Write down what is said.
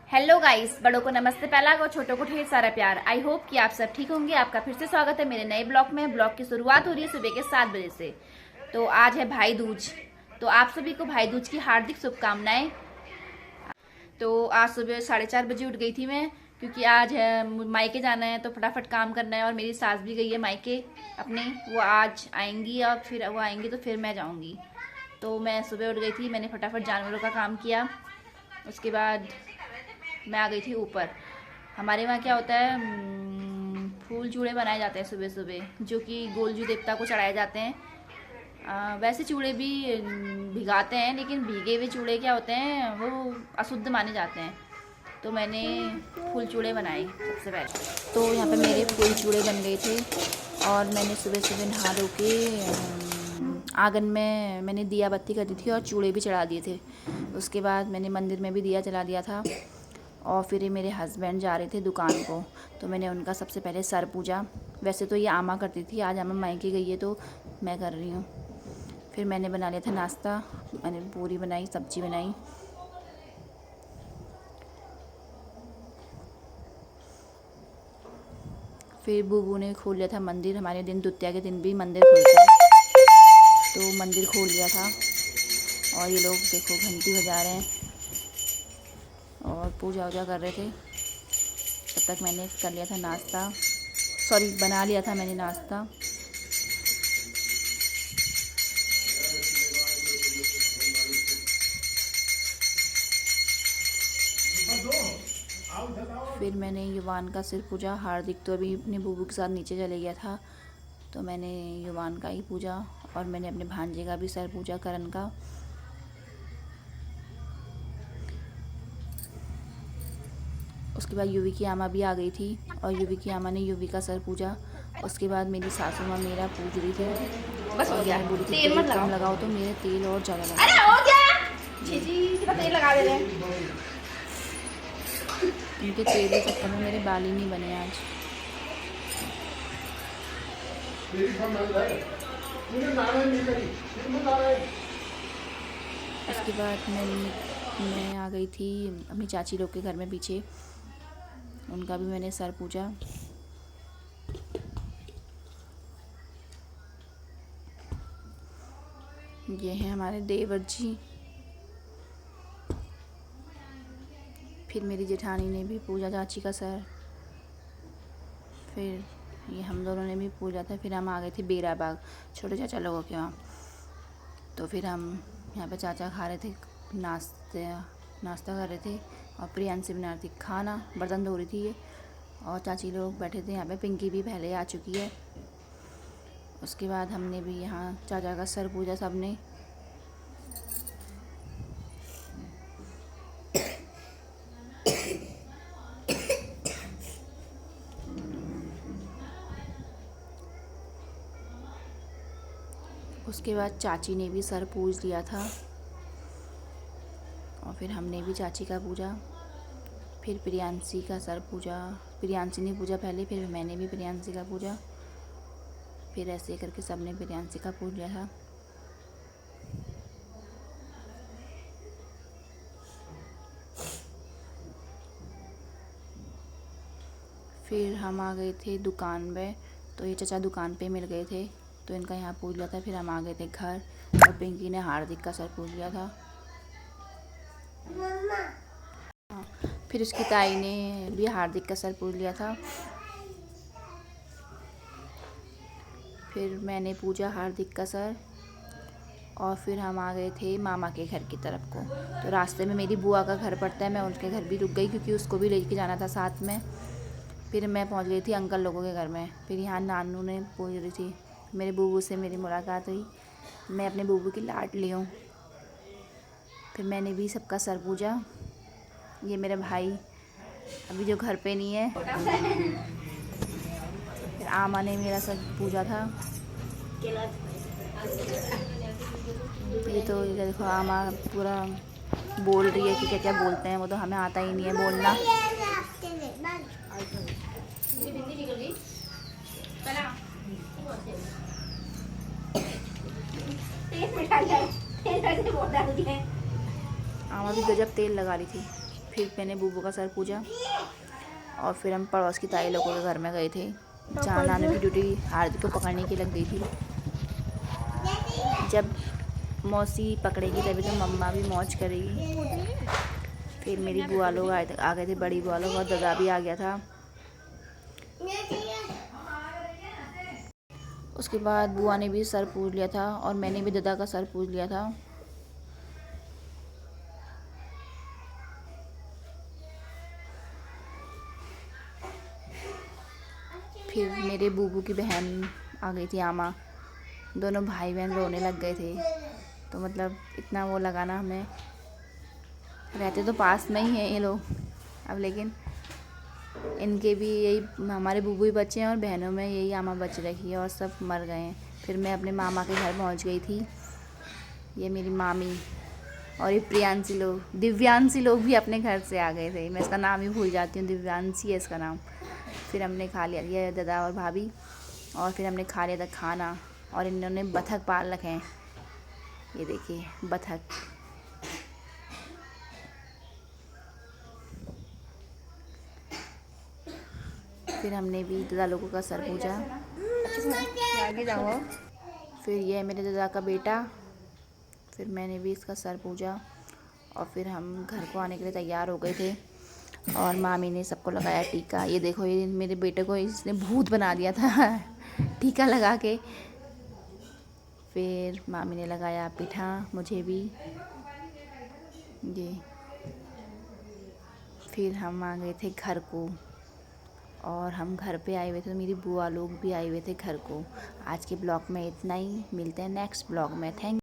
Hello guys, बड़ों को नमस्ते पहला और छोटों को ढेर सारा प्यार। आई होप कि आप सब ठीक होंगे। आपका फिर से स्वागत है मेरे नए ब्लॉग में। ब्लॉग की शुरुआत हो रही है सुबह के 7 बजे से। तो आज है भाई दूज, तो आप सभी को भाई दूज की हार्दिक शुभकामनाएं। तो आज सुबह 4:30 बजे उठ गई थी मैं, क्योंकि आज मायके जाना है तो फटाफट काम करना है। और मेरी सास भी गई है मायके अपने, वो आज आएंगी और फिर वो आएंगी तो फिर मैं जाऊँगी। तो मैं सुबह उठ गई थी, मैंने फटाफट जानवरों का काम किया। उसके बाद मैं आ गई थी ऊपर। हमारे वहाँ क्या होता है, फूल चूड़े बनाए जाते हैं सुबह सुबह, जो कि गोलजू देवता को चढ़ाए जाते हैं। वैसे चूड़े भी भिगाते हैं, लेकिन भीगे हुए चूड़े क्या होते हैं वो अशुद्ध माने जाते हैं। तो मैंने फूल चूड़े बनाए सबसे पहले। तो यहाँ पे मेरे फूल चूड़े बन गए थे और मैंने सुबह सुबह नहा धो के आंगन में मैंने दिया बत्ती कर दी थी और चूड़े भी चढ़ा दिए थे। उसके बाद मैंने मंदिर में भी दिया जला दिया था। और फिर मेरे हस्बैंड जा रहे थे दुकान को, तो मैंने उनका सबसे पहले सर पूजा। वैसे तो ये आमा करती थी, आज आमा मायके गई है तो मैं कर रही हूँ। फिर मैंने बना लिया था नाश्ता, मैंने पूरी बनाई, सब्जी बनाई। फिर बूबू ने खोल लिया था मंदिर। हमारे दिन द्वितीया के दिन भी मंदिर खुलता है, तो मंदिर खोल लिया था। और ये लोग देखो घंटी बजा रहे हैं और पूजा वूजा कर रहे थे। तब तक मैंने कर लिया था नाश्ता, सॉरी बना लिया था मैंने नाश्ता। फिर मैंने युवान का सिर पूजा। हार्दिक तो अभी अपने बूबू के साथ नीचे चले गया था, तो मैंने युवान का ही पूजा। और मैंने अपने भांजे का भी सर पूजा, करण का। उसके बाद युवी की आमा भी आ गई थी और युवी की आमा ने युवी का सर पूजा। उसके बाद मेरी सासू माँ मेरा पूज रही थी। बस हो गया, बोली थी तेल मत लगाओ, तो मेरे तेल और ज़्यादा लगा। अरे हो गया, जी तेल लगा दे रहे हैं। उनके तेल के चक्कर में मेरे बाल ही नहीं बने आज। उसके बाद मैं आ गई थी अपनी चाची लोग के घर में पीछे, उनका भी मैंने सर पूजा। ये हैं हमारे देवर जी। फिर मेरी जेठानी ने भी पूजा चाची का सर। फिर ये हम दोनों ने भी पूजा था। फिर हम आ गए थे बेरा बाग छोटे चाचा लोगों के वहाँ। तो फिर हम यहाँ पे चाचा खा रहे थे, नाश्ता कर रहे थे और प्रियांशी बना रही थी खाना, बर्तन धो रही थी ये। और चाची लोग बैठे थे यहाँ पे। पिंकी भी पहले आ चुकी है। उसके बाद हमने भी यहाँ चाचा का सर पूजा सबने। उसके बाद चाची ने भी सर पूज लिया था और फिर हमने भी चाची का पूजा। फिर प्रियांशी का सर पूजा, प्रियांशी ने पूजा पहले, फिर मैंने भी प्रियांशी का पूजा। फिर ऐसे करके सबने प्रियांशी का पूज लिया था। फिर हम आ गए थे दुकान पे, तो ये चाचा दुकान पे मिल गए थे, तो इनका यहाँ पूज लिया था। फिर हम आ गए थे घर और पिंकी ने हार्दिक का सर पूज लिया था। हाँ, फिर उसकी ताई ने भी हार्दिक का सर पूज लिया था। फिर मैंने पूजा हार्दिक का सर और फिर हम आ गए थे मामा के घर की तरफ को। तो रास्ते में मेरी बुआ का घर पड़ता है, मैं उनके घर भी रुक गई क्योंकि उसको भी लेके जाना था साथ में। फिर मैं पहुंच गई थी अंकल लोगों के घर में। फिर यहाँ नानू ने पूज रही थी। मेरे बूबू से मेरी मुलाकात हुई, मैं अपने बूबू की लाडली हूँ। फिर मैंने भी सबका सर पूजा। ये मेरे भाई अभी जो घर पे नहीं है। फिर आमा ने मेरा सर पूजा था। ये तो ये देखो आमा पूरा बोल रही है कि क्या क्या बोलते हैं, वो तो हमें आता ही नहीं है बोलना। आमा भी गजब तेल लगा रही थी। फिर मैंने बूबू का सर पूजा और फिर हम पड़ोस की ताई लोगों के घर में गए थे, जहाँ नानू की ड्यूटी हार्दिक को पकड़ने की लग गई थी। जब मौसी पकड़ेगी तभी तो मम्मा भी मौज करेगी। फिर मेरी बुआ लोग आ गए थे, बड़ी बुआ लोग, और दादा भी आ गया था। उसके बाद बुआ ने भी सर पूज लिया था और मैंने भी दादा का सर पूज लिया था। फिर मेरे बूबू की बहन आ गई थी, आमा। दोनों भाई बहन रोने लग गए थे। तो मतलब इतना वो लगा ना हमें। रहते तो पास में ही हैं ये लोग अब, लेकिन इनके भी यही, हमारे बूबू ही बच्चे हैं और बहनों में यही आमा बच रखी है और सब मर गए हैं। फिर मैं अपने मामा के घर पहुंच गई थी। ये मेरी मामी और ये प्रियांशी लोग, दिव्यांशी लोग भी अपने घर से आ गए थे। मैं इसका नाम ही भूल जाती हूँ, दिव्यांशी है इसका नाम। फिर हमने खा लिया, ये दादा और भाभी, और फिर हमने खा लिया था खाना। और इन्होंने बतख पाल रखे हैं, ये देखिए बतख। फिर हमने भी दादा लोगों का सर पूजा। आगे जाओ। फिर ये मेरे दादा का बेटा, फिर मैंने भी इसका सर पूजा और फिर हम घर को आने के लिए तैयार हो गए थे। और मामी ने सबको लगाया टीका। ये देखो, ये मेरे बेटे को इसने भूत बना दिया था टीका लगा के। फिर मामी ने लगाया पिठा मुझे भी ये। फिर हम आ गए थे घर को और हम घर पे आए हुए थे, तो मेरी बुआ लोग भी आए हुए थे घर को। आज के ब्लॉग में इतना ही, मिलते हैं नेक्स्ट ब्लॉग में। थैंक